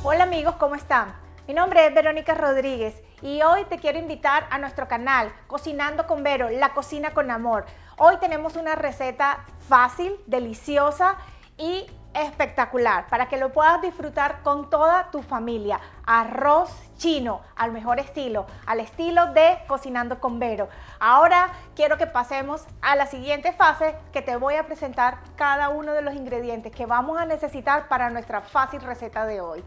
Hola amigos, ¿cómo están? Mi nombre es Verónica Rodríguez y hoy te quiero invitar a nuestro canal Cocinando con Vero, la cocina con amor. Hoy tenemos una receta fácil, deliciosa y espectacular para que lo puedas disfrutar con toda tu familia. Arroz chino, al mejor estilo, al estilo de Cocinando con Vero. Ahora quiero que pasemos a la siguiente fase, que te voy a presentar cada uno de los ingredientes que vamos a necesitar para nuestra fácil receta de hoy.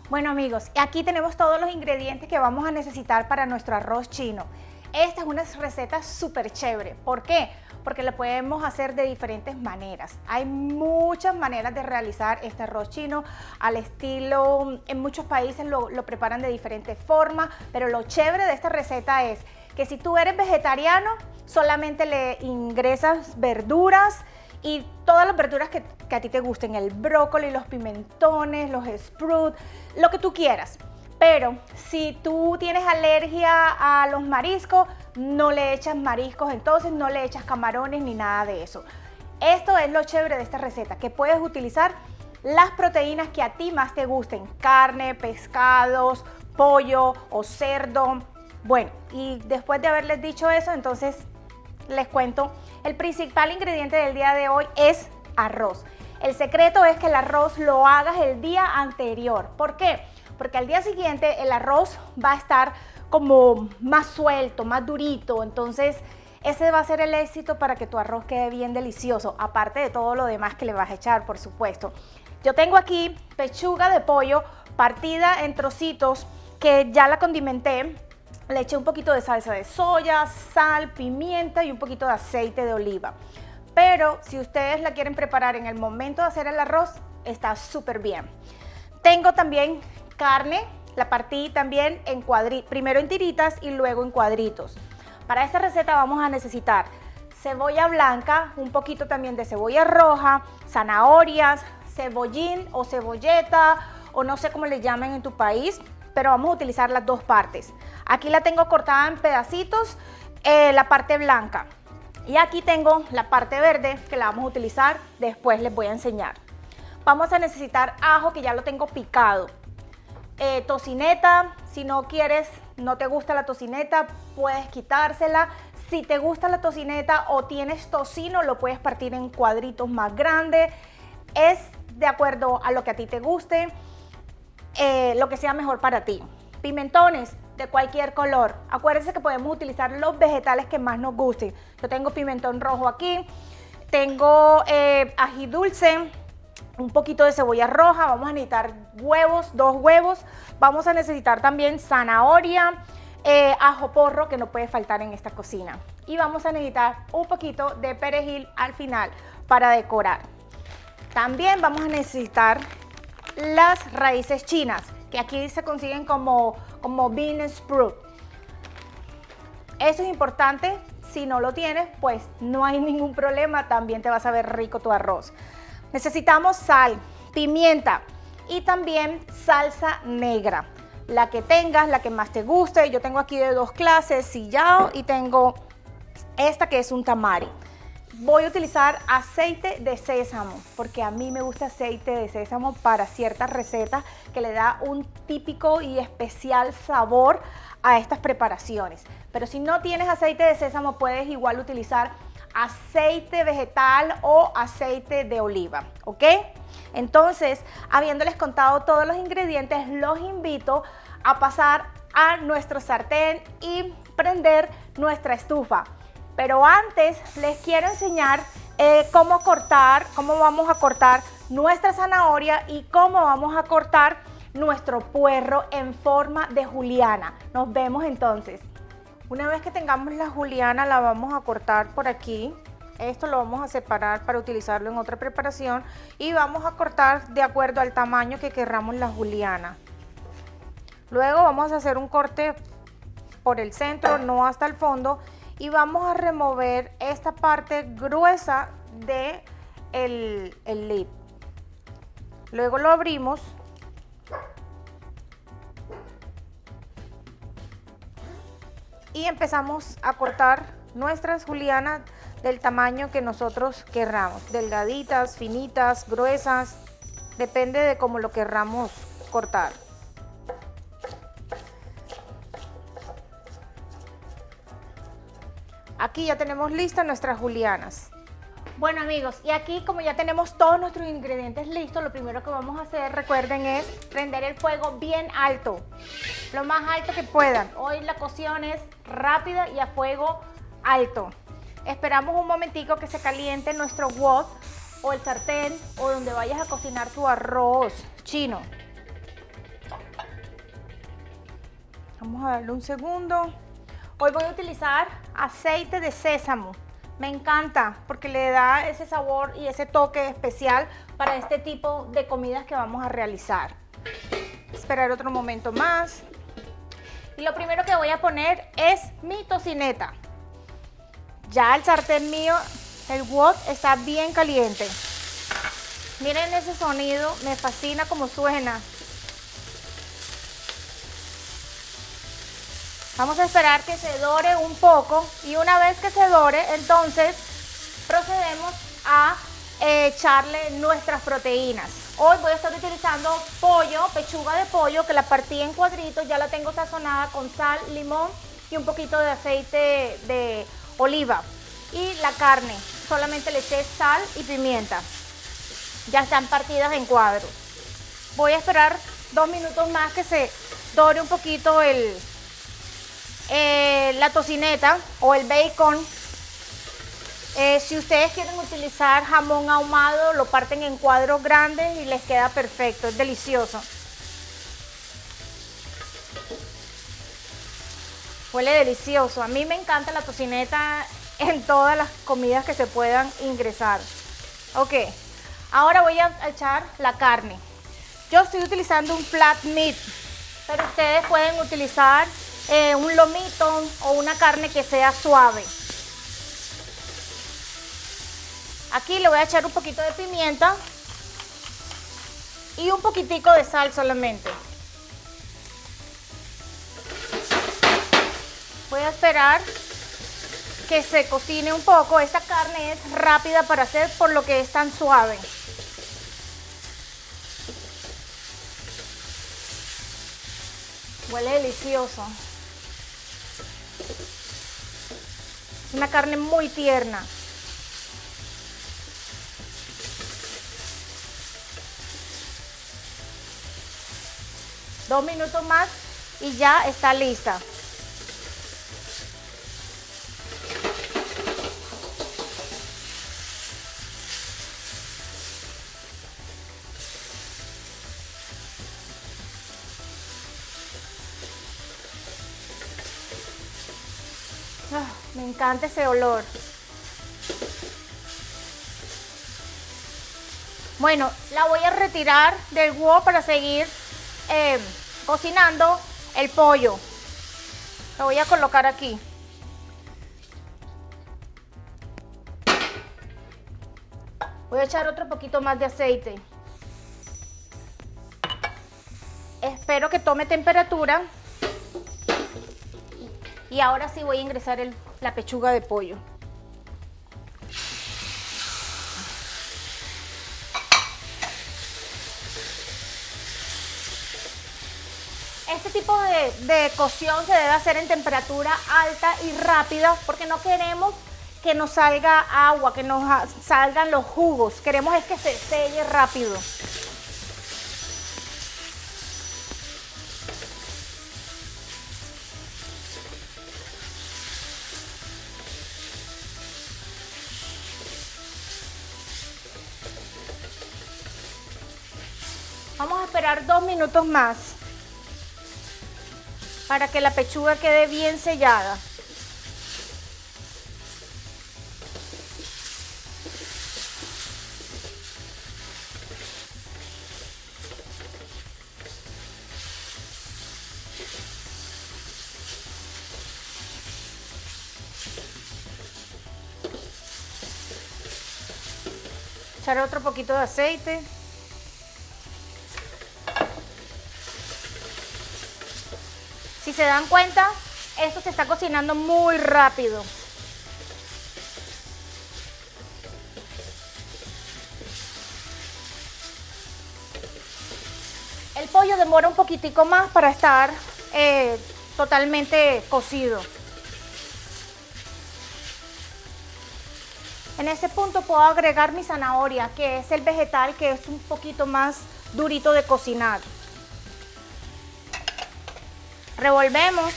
Bueno amigos, aquí tenemos todos los ingredientes que vamos a necesitar para nuestro arroz chino. Esta es una receta súper chévere. ¿Por qué? Porque la podemos hacer de diferentes maneras. Hay muchas maneras de realizar este arroz chino al estilo, en muchos países lo preparan de diferentes formas, pero lo chévere de esta receta es que si tú eres vegetariano, solamente le ingresas verduras y todas las verduras que a ti te gusten, el brócoli, los pimentones, los sprouts, lo que tú quieras. Pero si tú tienes alergia a los mariscos, no le echas mariscos, entonces no le echas camarones ni nada de eso. Esto es lo chévere de esta receta, que puedes utilizar las proteínas que a ti más te gusten, carne, pescados, pollo o cerdo. Bueno, y después de haberles dicho eso, entonces les cuento, el principal ingrediente del día de hoy es arroz. El secreto es que el arroz lo hagas el día anterior. ¿Por qué? Porque al día siguiente el arroz va a estar como más suelto, más durito. Entonces ese va a ser el éxito para que tu arroz quede bien delicioso, aparte de todo lo demás que le vas a echar, por supuesto. Yo tengo aquí pechuga de pollo partida en trocitos que ya la condimenté. Le eché un poquito de salsa de soya, sal, pimienta y un poquito de aceite de oliva. Pero si ustedes la quieren preparar en el momento de hacer el arroz, está súper bien. Tengo también carne, la partí también en cuadritos, primero en tiritas y luego en cuadritos. Para esta receta vamos a necesitar cebolla blanca, un poquito también de cebolla roja, zanahorias, cebollín o cebolleta o no sé cómo le llamen en tu país, pero vamos a utilizar las dos partes. Aquí la tengo cortada en pedacitos, la parte blanca. Y aquí tengo la parte verde que la vamos a utilizar, después les voy a enseñar. Vamos a necesitar ajo que ya lo tengo picado. Tocineta, si no quieres, no te gusta la tocineta, puedes quitársela. Si te gusta la tocineta o tienes tocino, lo puedes partir en cuadritos más grandes. Es de acuerdo a lo que a ti te guste. Lo que sea mejor para ti. Pimentones de cualquier color. Acuérdense que podemos utilizar los vegetales que más nos gusten. Yo tengo pimentón rojo aquí, tengo ají dulce, un poquito de cebolla roja. Vamos a necesitar huevos, 2 huevos. Vamos a necesitar también zanahoria, ajo porro, que no puede faltar en esta cocina. Y vamos a necesitar un poquito de perejil al final para decorar. También vamos a necesitar las raíces chinas, que aquí se consiguen como bean sprout. Eso es importante. Si no lo tienes, pues no hay ningún problema, también te va a saber rico tu arroz. Necesitamos sal, pimienta y también salsa negra, la que tengas, la que más te guste. Yo tengo aquí de 2 clases, sillao, y tengo esta que es un tamari. Voy a utilizar aceite de sésamo, porque a mí me gusta aceite de sésamo para ciertas recetas que le da un típico y especial sabor a estas preparaciones. Pero si no tienes aceite de sésamo, puedes igual utilizar aceite vegetal o aceite de oliva, ¿ok? Entonces, habiéndoles contado todos los ingredientes, los invito a pasar a nuestro sartén y prender nuestra estufa. Pero antes les quiero enseñar cómo vamos a cortar nuestra zanahoria y cómo vamos a cortar nuestro puerro en forma de juliana. Nos vemos entonces. Una vez que tengamos la juliana, la vamos a cortar por aquí. Esto lo vamos a separar para utilizarlo en otra preparación y vamos a cortar de acuerdo al tamaño que querramos la juliana. Luego vamos a hacer un corte por el centro, no hasta el fondo. Y vamos a remover esta parte gruesa del lid. Luego lo abrimos Y empezamos a cortar nuestras julianas del tamaño que nosotros querramos, delgaditas, finitas, gruesas, depende de cómo lo querramos cortar. Aquí ya tenemos listas nuestras julianas. Bueno amigos, y aquí como ya tenemos todos nuestros ingredientes listos, lo primero que vamos a hacer, recuerden, es prender el fuego bien alto, lo más alto que puedan. Hoy la cocción es rápida y a fuego alto. Esperamos un momentico que se caliente nuestro wok o el sartén o donde vayas a cocinar tu arroz chino. Vamos a darle un segundo. Hoy voy a utilizar aceite de sésamo. Me encanta porque le da ese sabor y ese toque especial para este tipo de comidas que vamos a realizar. Esperar otro momento más. Y lo primero que voy a poner es mi tocineta. Ya el sartén mío, el wok, está bien caliente. Miren ese sonido, me fascina cómo suena. Vamos a esperar que se dore un poco y una vez que se dore, entonces procedemos a echarle nuestras proteínas. Hoy voy a estar utilizando pollo, pechuga de pollo, que la partí en cuadritos, ya la tengo sazonada con sal, limón y un poquito de aceite de oliva. Y la carne, solamente le eché sal y pimienta. Ya están partidas en cuadros. Voy a esperar 2 minutos más que se dore un poquito la tocineta o el bacon. Si ustedes quieren utilizar jamón ahumado, lo parten en cuadros grandes y les queda perfecto, es delicioso. Huele delicioso. A mí me encanta la tocineta en todas las comidas que se puedan ingresar. Ok, ahora voy a echar la carne. Yo estoy utilizando un flat meat, pero ustedes pueden utilizar un lomito o una carne que sea suave. Aquí le voy a echar un poquito de pimienta y un poquitico de sal solamente. Voy a esperar que se cocine un poco. Esta carne es rápida para hacer, por lo que es tan suave. Huele delicioso. Es una carne muy tierna. Dos minutos más y ya está lista. Me encanta ese olor. Bueno, la voy a retirar del wok para seguir cocinando el pollo. Lo voy a colocar aquí. Voy a echar otro poquito más de aceite. Espero que tome temperatura. Y ahora sí voy a ingresar la pechuga de pollo. Este tipo de cocción se debe hacer en temperatura alta y rápida porque no queremos que nos salga agua, que nos salgan los jugos. Queremos es que se selle rápido. Vamos a esperar 2 minutos más para que la pechuga quede bien sellada. Echar otro poquito de aceite. Si se dan cuenta, esto se está cocinando muy rápido. El pollo demora un poquitico más para estar totalmente cocido. En este punto puedo agregar mi zanahoria, que es el vegetal que es un poquito más durito de cocinar. Revolvemos.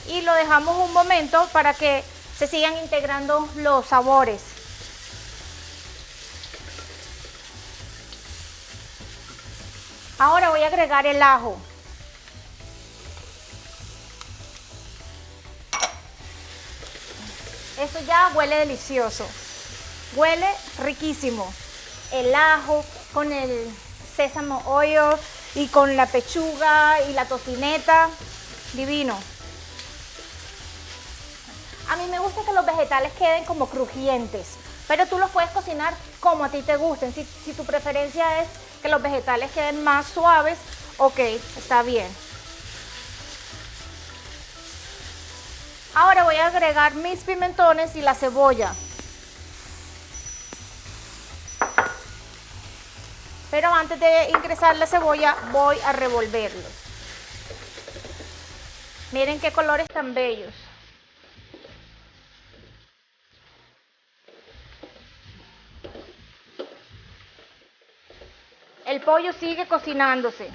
Y lo dejamos un momento para que se sigan integrando los sabores. Ahora voy a agregar el ajo. Esto ya huele delicioso, huele riquísimo. El ajo con el sésamo oil y con la pechuga y la tocineta, divino. A mí me gusta que los vegetales queden como crujientes, pero tú los puedes cocinar como a ti te gusten. Si tu preferencia es que los vegetales queden más suaves, ok, está bien. Ahora voy a agregar mis pimentones y la cebolla. Pero antes de ingresar la cebolla voy a revolverlo. Miren qué colores tan bellos. El pollo sigue cocinándose.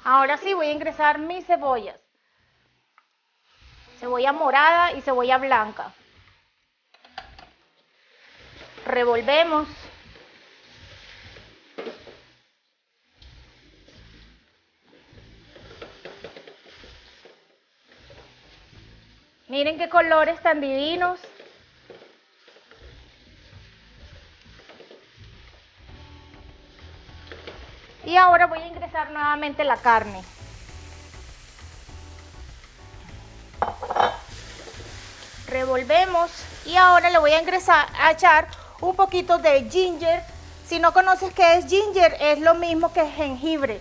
Ahora sí voy a ingresar mis cebollas. Cebolla morada y cebolla blanca. Revolvemos. Miren qué colores tan divinos. Y ahora voy a ingresar nuevamente la carne. Revolvemos y ahora le voy a echar un poquito de ginger. Si no conoces qué es ginger, es lo mismo que jengibre.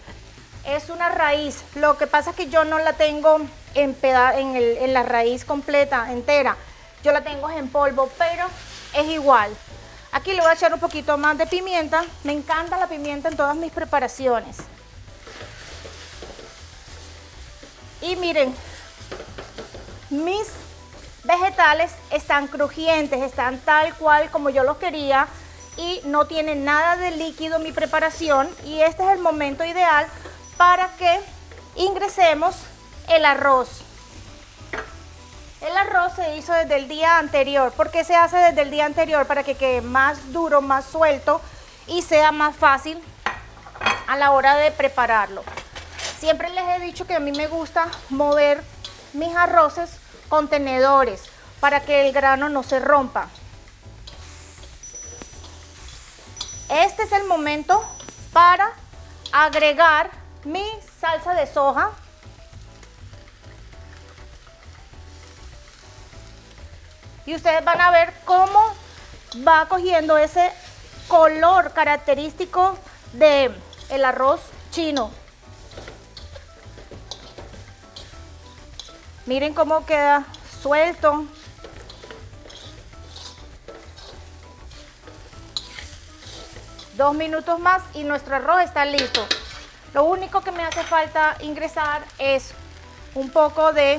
Es una raíz. Lo que pasa es que yo no la tengo en la raíz completa, entera. Yo la tengo en polvo, pero es igual. Aquí le voy a echar un poquito más de pimienta. Me encanta la pimienta en todas mis preparaciones. Y miren, mis vegetales están crujientes, están tal cual como yo los quería y no tienen nada de líquido mi preparación. Y este es el momento ideal para que ingresemos el arroz. El arroz se hizo desde el día anterior. ¿Por qué se hace desde el día anterior? Para que quede más duro, más suelto y sea más fácil a la hora de prepararlo. Siempre les he dicho que a mí me gusta mover mis arroces con tenedores para que el grano no se rompa. Este es el momento para agregar mi salsa de soja. Y ustedes van a ver cómo va cogiendo ese color característico del arroz chino. Miren cómo queda suelto. Dos minutos más y nuestro arroz está listo. Lo único que me hace falta ingresar es un poco de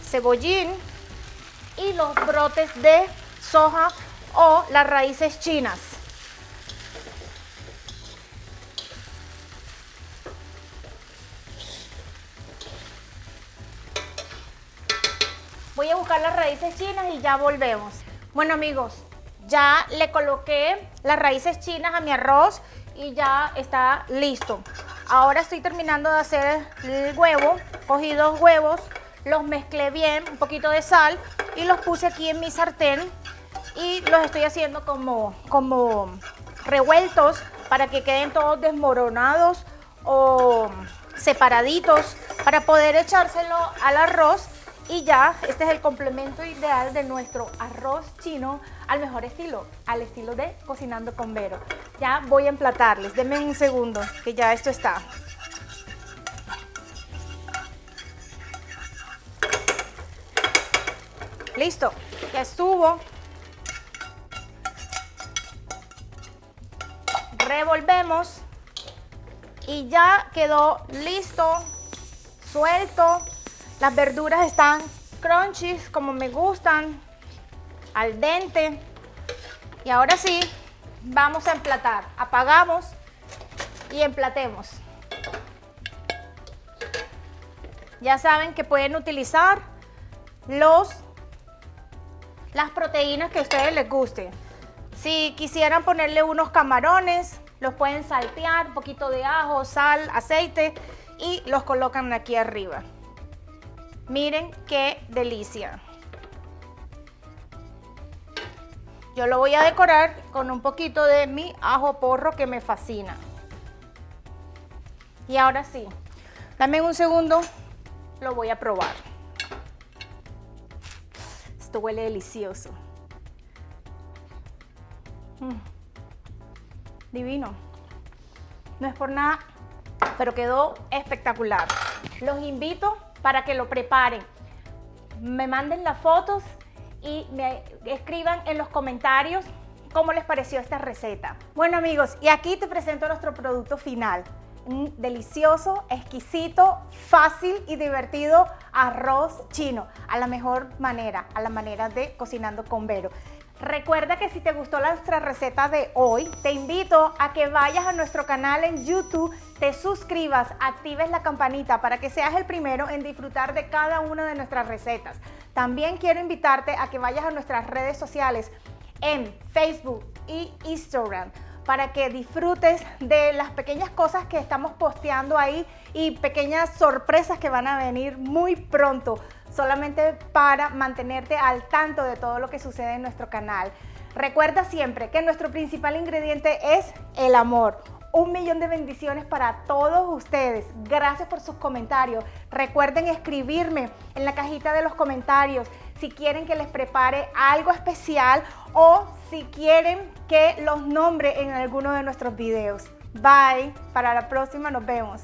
cebollín y los brotes de soja o las raíces chinas. Voy a buscar las raíces chinas y ya volvemos. Bueno amigos, ya le coloqué las raíces chinas a mi arroz y ya está listo. Ahora estoy terminando de hacer el huevo. Cogí 2 huevos, los mezclé bien, un poquito de sal y los puse aquí en mi sartén y los estoy haciendo como revueltos para que queden todos desmoronados o separaditos para poder echárselo al arroz. Y ya, este es el complemento ideal de nuestro arroz chino al mejor estilo, al estilo de Cocinando con Vero. Ya voy a emplatarles, denme un segundo, que ya esto está. Listo, ya estuvo. Revolvemos y ya quedó listo, suelto. Las verduras están crunchies como me gustan, al dente. Y ahora sí, vamos a emplatar. Apagamos y emplatemos. Ya saben que pueden utilizar las proteínas que a ustedes les gusten. Si quisieran ponerle unos camarones, los pueden saltear, un poquito de ajo, sal, aceite y los colocan aquí arriba. Miren qué delicia. Yo lo voy a decorar con un poquito de mi ajo porro que me fascina. Y ahora sí, dame un segundo, lo voy a probar. Esto huele delicioso. Divino. No es por nada, pero quedó espectacular. Los invito para que lo preparen. Me manden las fotos y me escriban en los comentarios cómo les pareció esta receta. Bueno amigos, y aquí te presento nuestro producto final. Un delicioso, exquisito, fácil y divertido arroz chino a la mejor manera, a la manera de Cocinando con Vero. Recuerda que si te gustó nuestra receta de hoy, te invito a que vayas a nuestro canal en YouTube, te suscribas, actives la campanita para que seas el primero en disfrutar de cada una de nuestras recetas. También quiero invitarte a que vayas a nuestras redes sociales en Facebook y Instagram para que disfrutes de las pequeñas cosas que estamos posteando ahí y pequeñas sorpresas que van a venir muy pronto, solamente para mantenerte al tanto de todo lo que sucede en nuestro canal. Recuerda siempre que nuestro principal ingrediente es el amor. 1.000.000 de bendiciones para todos ustedes. Gracias por sus comentarios. Recuerden escribirme en la cajita de los comentarios si quieren que les prepare algo especial o si quieren que los nombre en alguno de nuestros videos. Bye. Para la próxima nos vemos.